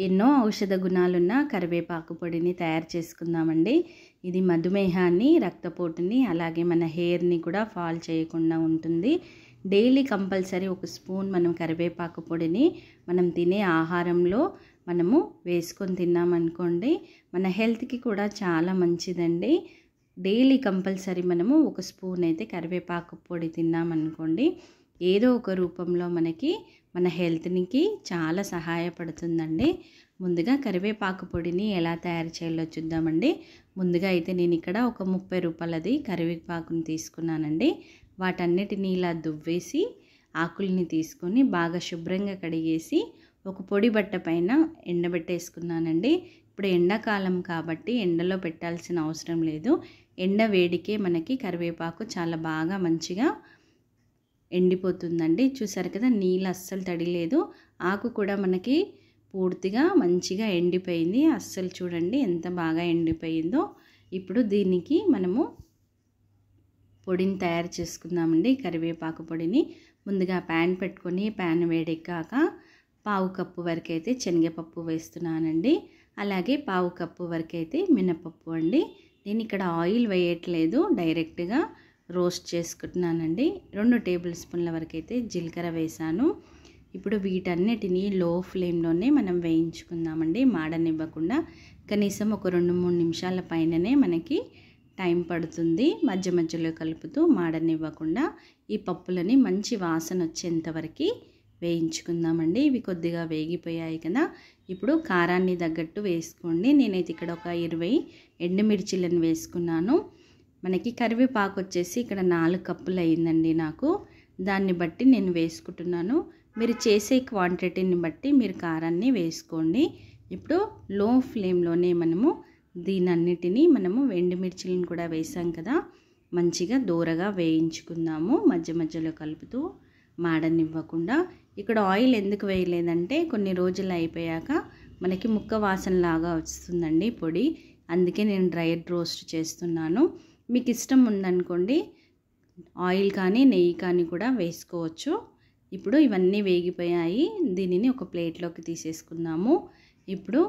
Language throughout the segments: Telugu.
ఎన్నో ఔషధ గుణాలున్న కరివేపాకు పొడిని తయారు చేసుకుందామండి. ఇది మధుమేహాన్ని, రక్తపోటుని, అలాగే మన హెయిర్ని కూడా ఫాల్ చేయకుండా ఉంటుంది. డైలీ కంపల్సరీ ఒక స్పూన్ మనం కరివేపాకు పొడిని మనం తినే ఆహారంలో మనము వేసుకొని తిన్నామనుకోండి, మన హెల్త్కి కూడా చాలా మంచిదండి. డైలీ కంపల్సరీ మనము ఒక స్పూన్ అయితే కరివేపాకు పొడి తిన్నామనుకోండి, ఏదో ఒక రూపంలో మనకి మన హెల్త్కి చాలా సహాయపడుతుందండి. ముందుగా కరివేపాకు పొడిని ఎలా తయారు చేయాలో చూద్దామండి. ముందుగా అయితే నేను ఇక్కడ ఒక 30 రూపాయలది కరివేపాకుని తీసుకున్నానండి. వాటన్నిటిని ఇలా దువ్వేసి ఆకుల్ని తీసుకొని బాగా శుభ్రంగా కడిగేసి ఒక పొడి బట్ట పైన ఎండబెట్టేసుకున్నానండి. ఇప్పుడు ఎండాకాలం కాబట్టి ఎండలో పెట్టాల్సిన అవసరం లేదు. ఎండ వేడికే మనకి కరివేపాకు చాలా బాగా మంచిగా ఎండిపోతుందండి. చూసారు కదా, నీళ్ళు అస్సలు తడి లేదు. ఆకు కూడా మనకి పూర్తిగా మంచిగా ఎండిపోయింది. అస్సలు చూడండి ఎంత బాగా ఎండిపోయిందో. ఇప్పుడు దీనికి మనము పొడిని తయారు చేసుకుందామండి. కరివేపాకు పొడిని ముందుగా ప్యాన్ పెట్టుకొని ప్యాన్ వేడెక్కాక పావు కప్పు వరకు అయితే శనగపప్పు వేస్తున్నానండి. అలాగే పావు కప్పు వరకు అయితే మినపప్పు అండి. నేను ఇక్కడ ఆయిల్ వేయట్లేదు, డైరెక్ట్గా రోస్ట్ చేసుకుంటున్నానండి. 2 టేబుల్ స్పూన్ల వరకు అయితే జీలకర్ర వేసాను. ఇప్పుడు వీటన్నిటిని లో ఫ్లేమ్లోనే మనం వేయించుకుందామండి, మాడనివ్వకుండా. కనీసం ఒక 2-3 నిమిషాల పైననే మనకి టైం పడుతుంది. మధ్య మధ్యలో కలుపుతూ మాడనివ్వకుండా ఈ పప్పులని మంచి వాసన వచ్చేంత వరకు వేయించుకుందామండి. ఇవి కొద్దిగా వేగిపోయాయి కదా, ఇప్పుడు కారాన్ని తగ్గట్టు వేసుకోండి. నేనైతే ఇక్కడ ఒక 20 ఎండుమిర్చీలను వేసుకున్నాను. మనకి కరివేపాకు వచ్చేసి ఇక్కడ 4 కప్పులు అయిందండి నాకు. దాన్ని బట్టి నేను వేసుకుంటున్నాను. మీరు చేసే క్వాంటిటీని బట్టి మీరు కారాన్ని వేసుకోండి. ఇప్పుడు లో ఫ్లేమ్లోనే మనము దీనన్నిటినీ మనము ఎండుమిర్చిలను కూడా వేసాం కదా, మంచిగా దూరగా వేయించుకుందాము, మధ్య మధ్యలో కలుపుతూ మాడనివ్వకుండా. ఇక్కడ ఆయిల్ ఎందుకు వేయలేదంటే కొన్ని రోజులు అయిపోయాక మనకి ముక్క వాసనలాగా వస్తుందండి పొడి, అందుకే నేను డ్రై రోస్ట్ చేస్తున్నాను. మీకు ఇష్టం ఉందనుకోండి ఆయిల్ కానీ నెయ్యి కానీ కూడా వేసుకోవచ్చు. ఇప్పుడు ఇవన్నీ వేగిపోయాయి. దీనిని ఒక ప్లేట్లోకి తీసేసుకుందాము. ఇప్పుడు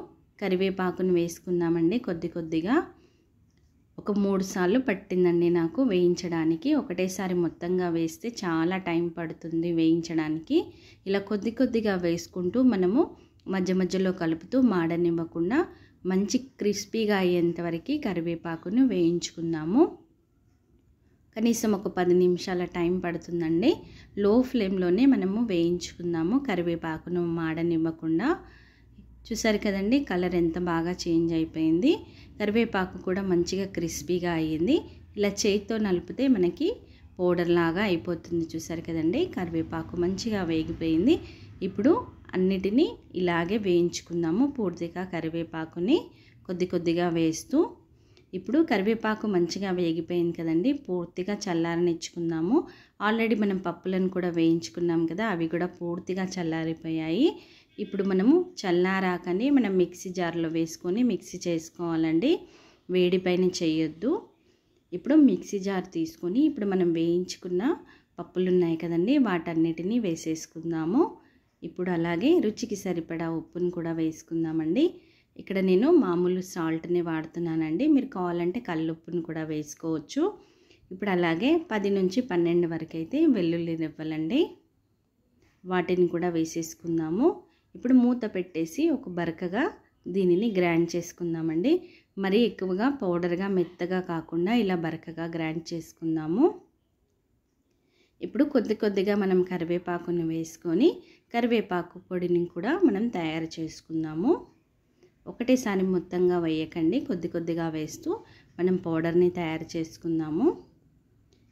కరివేపాకుని వేసుకుందామండి. కొద్ది కొద్దిగా ఒక 3 సార్లు పట్టిందండి నాకు వేయించడానికి. ఒకటేసారి మొత్తంగా వేస్తే చాలా టైం పడుతుంది వేయించడానికి. ఇలా కొద్ది కొద్దిగా వేసుకుంటూ మనము మధ్య మధ్యలో కలుపుతూ మాడనివ్వకుండా మంచి క్రిస్పీగా అయ్యేంతవరకు కరివేపాకును వేయించుకుందాము. కనీసం ఒక 10 నిమిషాల టైం పడుతుందండి. లో ఫ్లేమ్లోనే మనము వేయించుకుందాము, కరివేపాకును మాడనివ్వకుండా. చూసారు కదండి, కలర్ ఎంత బాగా చేంజ్ అయిపోయింది. కరివేపాకు కూడా మంచిగా క్రిస్పీగా అయ్యింది. ఇలా చేతితో నలిపితే మనకి పౌడర్ లాగా అయిపోతుంది. చూసారు కదండి, కరివేపాకు మంచిగా వేగిపోయింది. ఇప్పుడు అన్నిటినీ ఇలాగే వేయించుకుందాము. పూర్తిగా కరివేపాకుని కొద్ది కొద్దిగా వేస్తూ. ఇప్పుడు కరివేపాకు మంచిగా వేగిపోయింది కదండి, పూర్తిగా చల్లారనిచ్చుకుందాము. ఆల్రెడీ మనం పప్పులను కూడా వేయించుకున్నాం కదా, అవి కూడా పూర్తిగా చల్లారిపోయాయి. ఇప్పుడు మనము చల్లారాకనే మనం మిక్సీ జార్లో వేసుకొని మిక్సీ చేసుకోవాలండి, వేడిపైన చేయొద్దు. ఇప్పుడు మిక్సీ జార్ తీసుకొని ఇప్పుడు మనం వేయించుకున్న పప్పులు ఉన్నాయి కదండి, వాటన్నిటినీ వేసేసుకుందాము. ఇప్పుడు అలాగే రుచికి సరిపడా ఉప్పును కూడా వేసుకుందామండి. ఇక్కడ నేను మామూలు సాల్ట్ని వాడుతున్నానండి, మీరు కావాలంటే కల్లుప్పును కూడా వేసుకోవచ్చు. ఇప్పుడు అలాగే 10 నుంచి 12 వరకు అయితే వెల్లుల్లి రెబ్బలండి, వాటిని కూడా వేసేసుకుందాము. ఇప్పుడు మూత పెట్టేసి ఒక బరకగా దీనిని గ్రైండ్ చేసుకుందామండి. మరీ ఎక్కువగా పౌడర్గా మెత్తగా కాకుండా ఇలా బరకగా గ్రైండ్ చేసుకుందాము. ఇప్పుడు కొద్ది కొద్దిగా మనం కరివేపాకుని వేసుకొని కరివేపాకు పొడిని కూడా మనం తయారు చేసుకుందాము. ఒకటేసారి మొత్తంగా వేయకండి, కొద్ది కొద్దిగా వేస్తూ మనం పౌడర్ని తయారు చేసుకుందాము.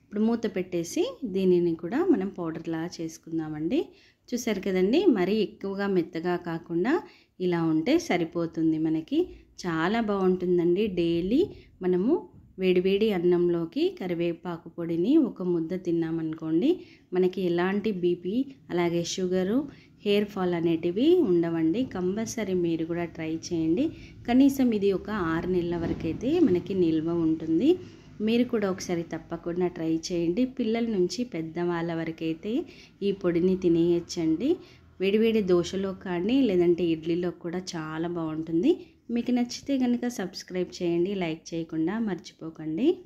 ఇప్పుడు మూత పెట్టేసి దీనిని కూడా మనం పౌడర్లా చేసుకుందామండి. చూసారు కదండి, మరీ ఎక్కువగా మెత్తగా కాకుండా ఇలా ఉంటే సరిపోతుంది. మనకి చాలా బాగుంటుందండి. డైలీ మనము వేడివేడి అన్నంలోకి కరివేపాకు పొడిని ఒక ముద్ద తిన్నామనుకోండి, మనకి ఎలాంటి బీపీ అలాగే షుగరు, హెయిర్ ఫాల్ అనేటివి ఉండవండి. కంపల్సరీ మీరు కూడా ట్రై చేయండి. కనీసం ఇది ఒక 6 నెలల వరకు అయితే మనకి నిల్వ ఉంటుంది. మీరు కూడా ఒకసారి తప్పకుండా ట్రై చేయండి. పిల్లల నుంచి పెద్దవాళ్ళ వరకు అయితే ఈ పొడిని తినేయచ్చండి. వేడివేడి దోశలో కానీ లేదంటే ఇడ్లీలో కూడా చాలా బాగుంటుంది. మీకు నచ్చితే కనుక సబ్స్క్రైబ్ చేయండి, లైక్ చేయకుండా మర్చిపోకండి.